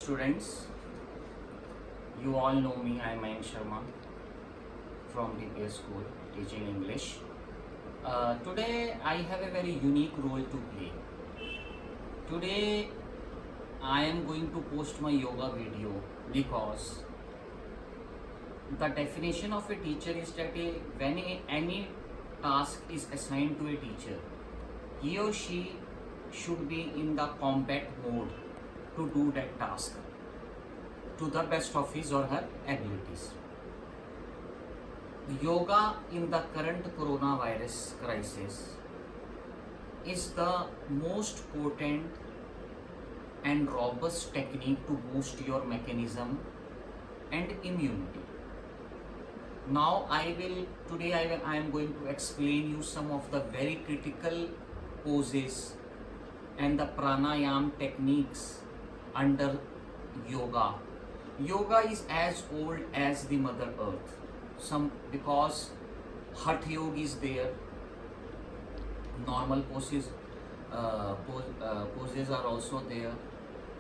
students, you all know me. I am Mayank Sharma from DPS School teaching English. Today I have a very unique role to play. Today I am going to post my yoga video because the definition of a teacher is that when any task is assigned to a teacher, he or she should be in the combat mode to do that task to the best of his or her abilities. Yoga in the current coronavirus crisis is the most potent and robust technique to boost your mechanism and immunity. Now I am going to explain you some of the very critical poses and the pranayam techniques under yoga. Yoga is as old as the Mother Earth. Because Hatha Yoga is there, normal poses are also there.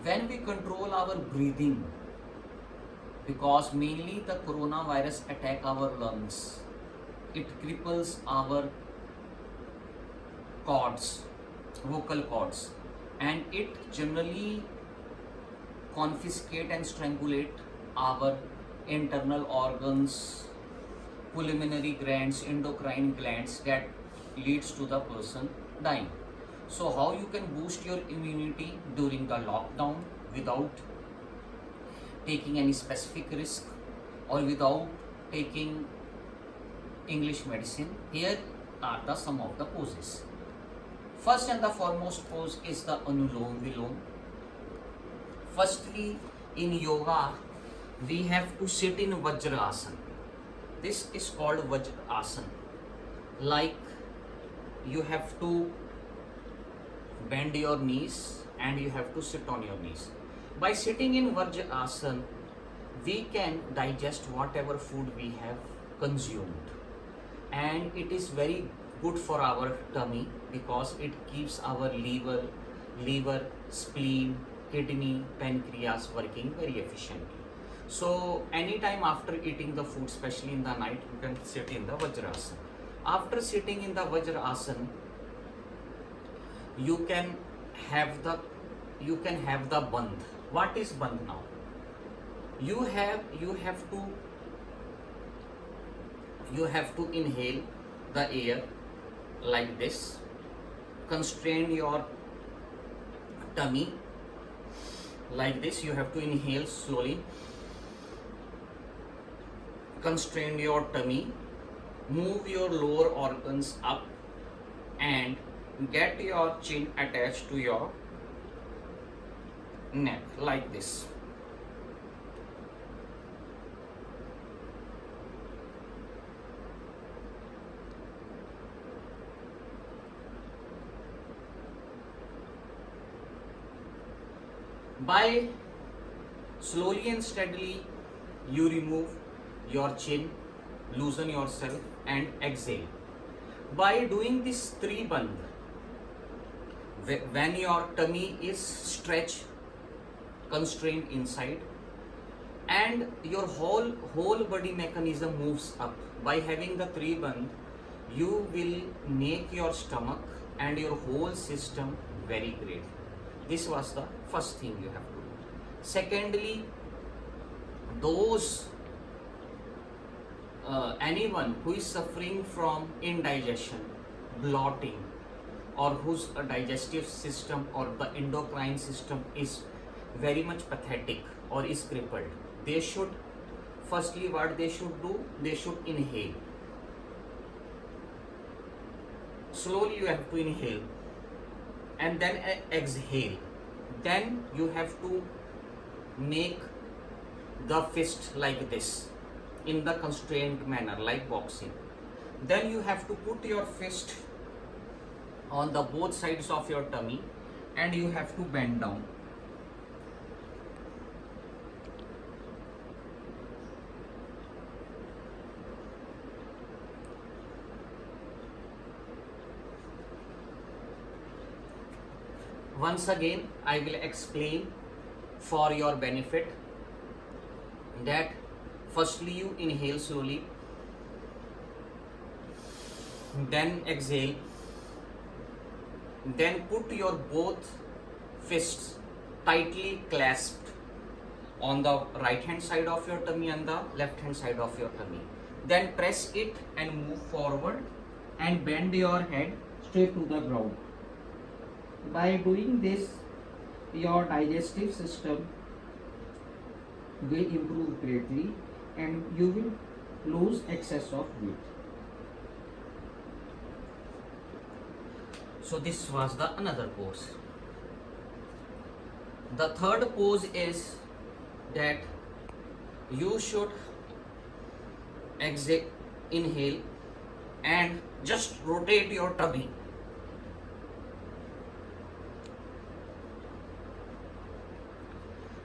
When we control our breathing, because mainly the coronavirus attack our lungs, it cripples our vocal cords, and it generally confiscate and strangulate our internal organs, pulmonary glands, endocrine glands, that leads to the person dying. So how you can boost your immunity during the lockdown without taking any specific risk or without taking English medicine? Here are some of the poses. First and the foremost pose is the Anulom Vilom. Firstly, in yoga, we have to sit in Vajrasana. This is called Vajrasana. Like, you have to bend your knees and you have to sit on your knees. By sitting in Vajrasana, we can digest whatever food we have consumed, and it is very good for our tummy because it keeps our liver, spleen, kidney, pancreas working very efficiently. So anytime after eating the food, especially in the night, you can sit in the Vajrasana. After sitting in the Vajrasana, you can have the bandh. What is bandh now? You have to inhale the air like this. Constrain your tummy like this. You have to inhale slowly. Constrain your tummy. Move your lower organs up and get your chin attached to your neck like this. By slowly and steadily, you remove your chin, loosen yourself and exhale. By doing this 3 bandh, when your tummy is stretched, constrained inside, and your whole body mechanism moves up, by having the 3 bandh, you will make your stomach and your whole system very great. This was the first thing you have to do. Secondly, anyone who is suffering from indigestion, bloating, or whose digestive system or the endocrine system is very much pathetic or is crippled, they should, firstly what they should do, they should inhale. Slowly you have to inhale and then exhale. Then you have to make the fist like this in the constrained manner, like boxing. Then you have to put your fist on the both sides of your tummy and you have to bend down. Once again, I will explain for your benefit, that firstly you inhale slowly, then exhale, then put your both fists tightly clasped on the right hand side of your tummy and the left hand side of your tummy. Then press it and move forward and bend your head straight to the ground. By doing this, your digestive system will improve greatly and you will lose excess of weight. So this was the another pose. The third pose is that you should exhale, inhale and just rotate your tummy.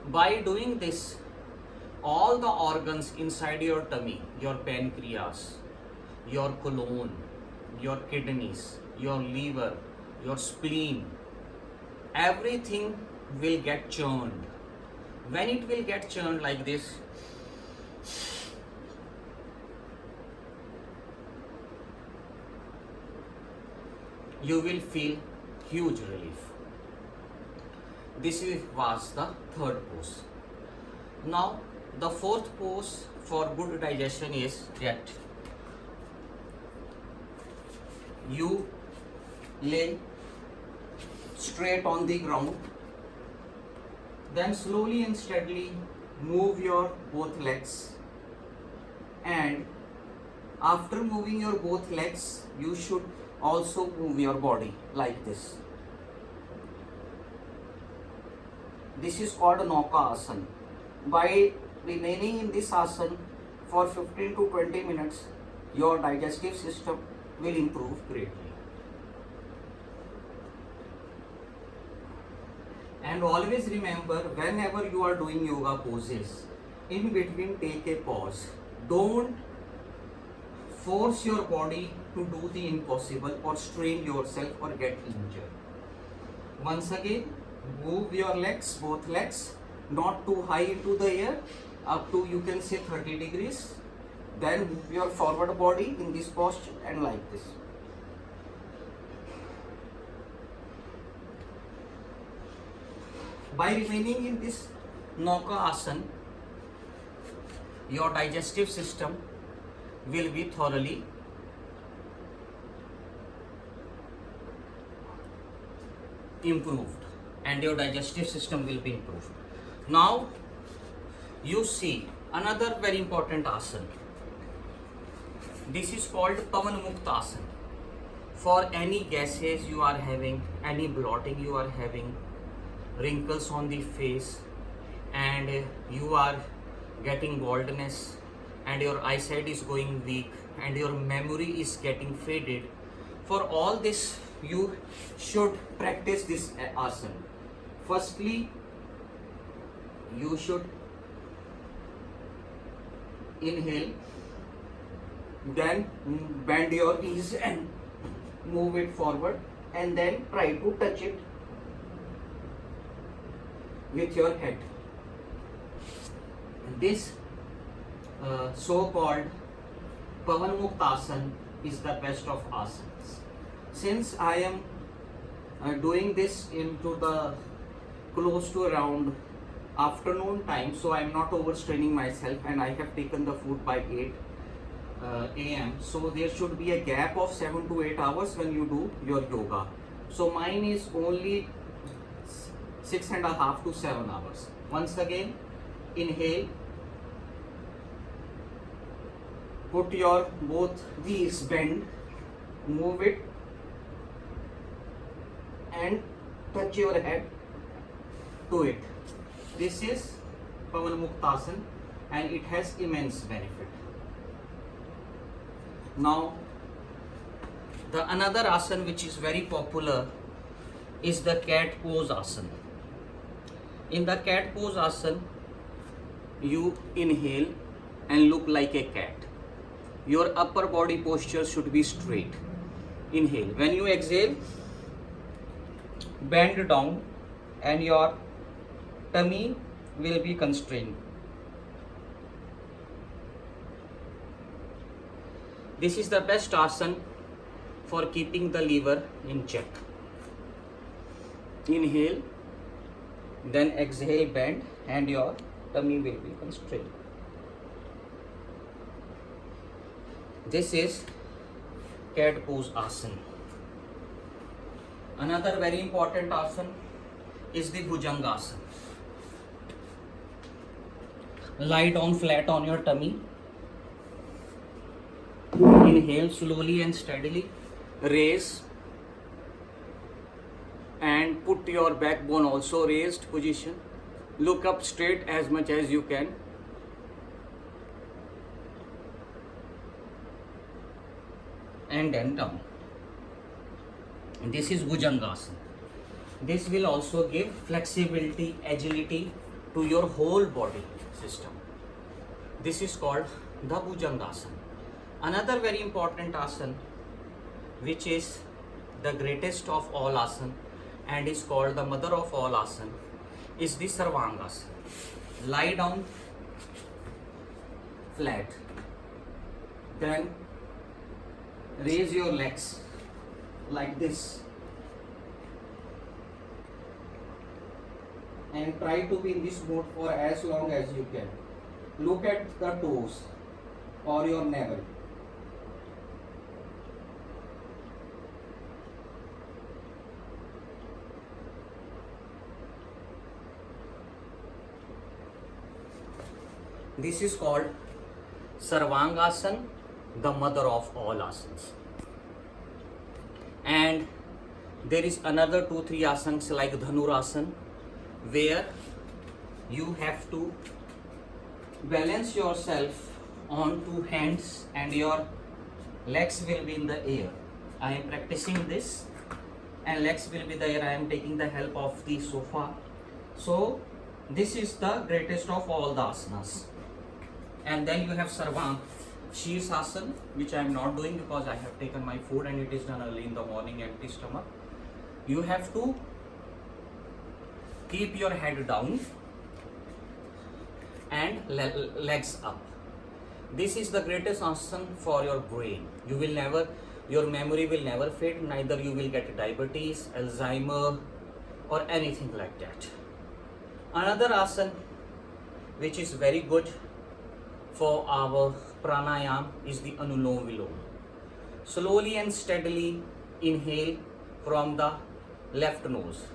By doing this, all the organs inside your tummy, your pancreas, your colon, your kidneys, your liver, your spleen, everything will get churned. When it will get churned like this, you will feel huge relief. This was the third pose. Now the fourth pose for good digestion is that you lay straight on the ground, then slowly and steadily move your both legs, and after moving your both legs you should also move your body like this. This is called Nauka Asana. By remaining in this asana for 15 to 20 minutes, your digestive system will improve greatly. And always remember, whenever you are doing yoga poses, in between take a pause. Don't force your body to do the impossible or strain yourself or get injured. Once again, move your legs, both legs, not too high into the air, up to you can say 30 degrees. Then move your forward body in this posture and like this. By remaining in this Nauka Asana, your digestive system will be thoroughly improved and your digestive system will be improved. Now you see another very important asana. This is called Pavan Mukta Asana. For any gases you are having, any bloating you are having, wrinkles on the face, and you are getting baldness, and your eyesight is going weak, and your memory is getting faded. For all this, you should practice this asana. Firstly, you should inhale, then bend your knees and move it forward, and then try to touch it with your head. This so-called Pavan Mukta Asana is the best of asanas. Since I am doing this into the close to around afternoon time, so I am not overstraining myself, and I have taken the food by 8 a.m. So there should be a gap of 7 to 8 hours when you do your yoga. So mine is only 6.5 to 7 hours. Once again, inhale, put your both knees bend, move it and touch your head to it. This is Pavan Mukta Asana and it has immense benefit. Now, the another asana which is very popular is the cat pose asana. In the cat pose asana, you inhale and look like a cat. Your upper body posture should be straight. Inhale. When you exhale, bend down and your tummy will be constrained. This is the best asana for keeping the liver in check. Inhale, then exhale, bend, and your tummy will be constrained. This is cat pose asana. Another very important asana is the Bhujangasana. Lie down flat on your tummy. Inhale slowly and steadily. Raise and put your backbone also raised position. Look up straight as much as you can. And then down. And this is Bhujangasana. This will also give flexibility, agility to your whole body system. This is called the Bhujangasana. Another very important asana, which is the greatest of all asana and is called the mother of all asana, is the Sarvangasana. Lie down flat, then raise your legs like this and try to be in this mode for as long as you can. Look at the toes or your navel. This is called Sarvangasana, the mother of all asanas. And there is another 2-3 asanas like Dhanurasana, where you have to balance yourself on 2 hands and your legs will be in the air. I am practicing this and legs will be there. I am taking the help of the sofa. So this is the greatest of all the asanas. And then you have Sarvang Shirsasana, which I am not doing because I have taken my food and it is done early in the morning, empty stomach. You have to keep your head down and legs up. This is the greatest asana for your brain. Your memory will never fade, neither you will get diabetes, Alzheimer or anything like that. Another asana which is very good for our pranayam is the Anulom Vilom. Slowly and steadily inhale from the left nose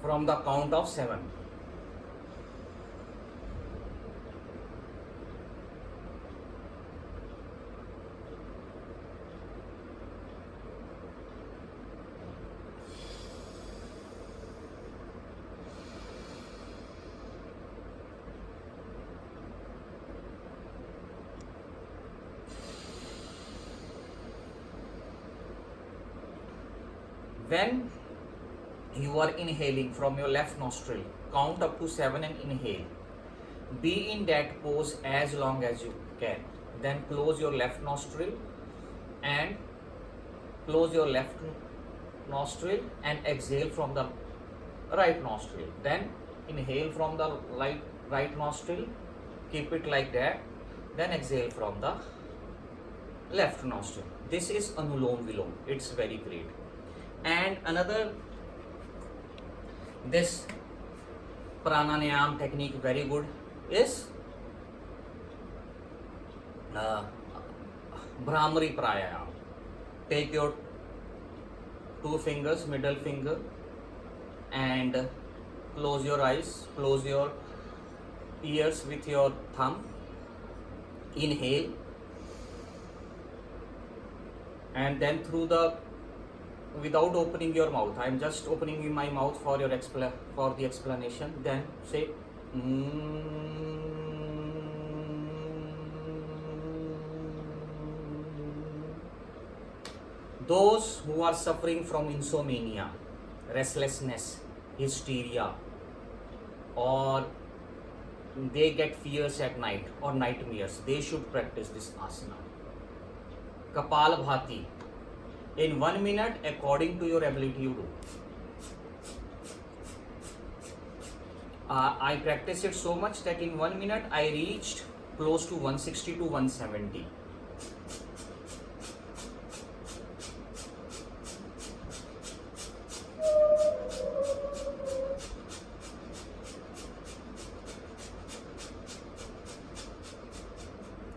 from the count of 7. When you are inhaling from your left nostril, count up to 7 and inhale. Be in that pose as long as you can. Then close your left nostril and exhale from the right nostril. Then inhale from the right nostril, keep it like that. Then exhale from the left nostril. This is Anulom Vilom. It's very great. And another, this pranayam technique very good is Bhramari Pranayam. Take your 2 fingers, middle finger, and close your eyes, close your ears with your thumb. Inhale, and then without opening your mouth, I am just opening my mouth for the explanation. Then say Those who are suffering from insomnia, restlessness, hysteria, or they get fears at night or nightmares, they should practice this asana. Kapalabhati. In 1 minute, according to your ability, you do. I practiced it so much that in 1 minute I reached close to 160 to 170.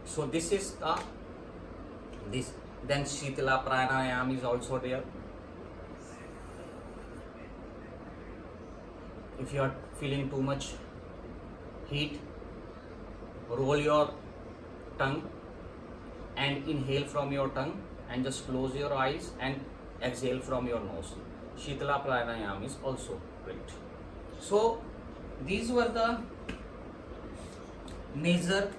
So this is this. Then Shitala Pranayam is also there. If you are feeling too much heat, roll your tongue and inhale from your tongue and just close your eyes and exhale from your nose. Shitala Pranayam is also great. So these were the major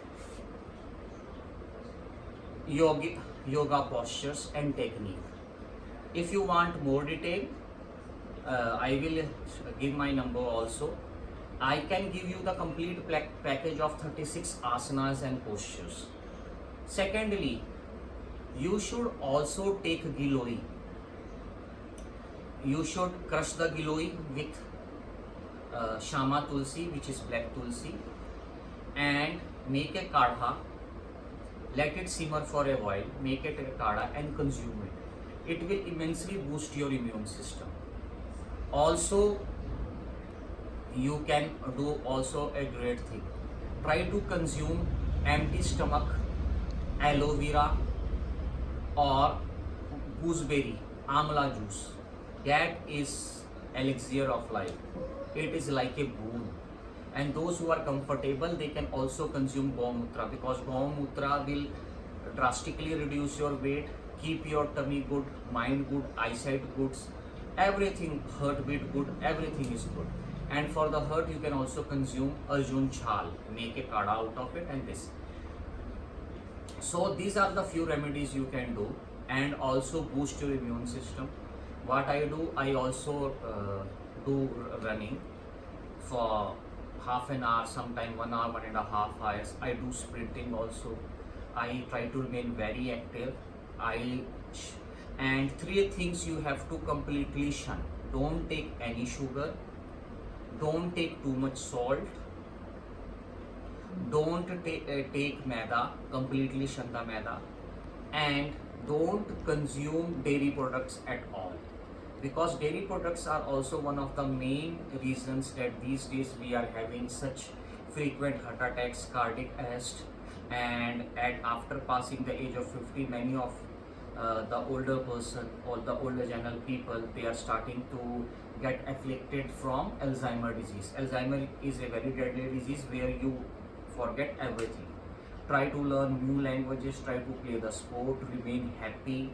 yoga postures and technique. If you want more detail, I will give my number also. I can give you the complete package of 36 asanas and postures. Secondly, you should also take Giloi. You should crush the Giloi with Shama Tulsi, which is black Tulsi, and make a kadha. Let it simmer for a while, make it a kadha and consume it. It will immensely boost your immune system. Also, you can do also a great thing. Try to consume empty stomach aloe vera or gooseberry amla juice. That is elixir of life. It is like a boon. And those who are comfortable, they can also consume Gomutra, because Gomutra will drastically reduce your weight, keep your tummy good, mind good, eyesight good, everything, heartbeat good, everything is good. And for the heart, you can also consume Arjun Chal, make a kadha out of it, and this. So these are the few remedies you can do, and also boost your immune system. What I do, I also do running for half an hour, sometime 1 hour, 1.5 hours. I do sprinting also. I try to remain very active. And 3 things you have to completely shun. Don't take any sugar. Don't take too much salt. Don't take maida. Completely shun the maida. And don't consume dairy products at all. Because dairy products are also one of the main reasons that these days we are having such frequent heart attacks, cardiac arrest, and after passing the age of 50, many of the older person or the older general people, they are starting to get afflicted from Alzheimer disease. Alzheimer is a very deadly disease where you forget everything. Try to learn new languages, try to play the sport, remain happy,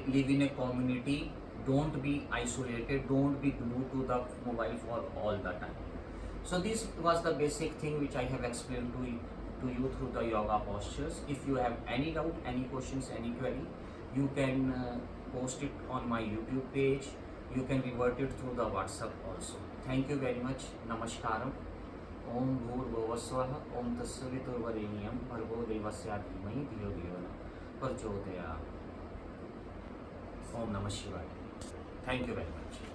live in a community, don't be isolated, don't be glued to the mobile for all the time. So this was the basic thing which I have explained to you through the yoga postures. If you have any doubt, any questions, any query, you can post it on my YouTube page. You can revert it through the WhatsApp also. Thank you very much. Namaskaram. Om Bhurvavasvaha Om Tassavitурvarenyam Bhargo Devasya Dhimai Dhiyo Dhiyo Prachodaya. Om Namah Shivaya. Thank you very much.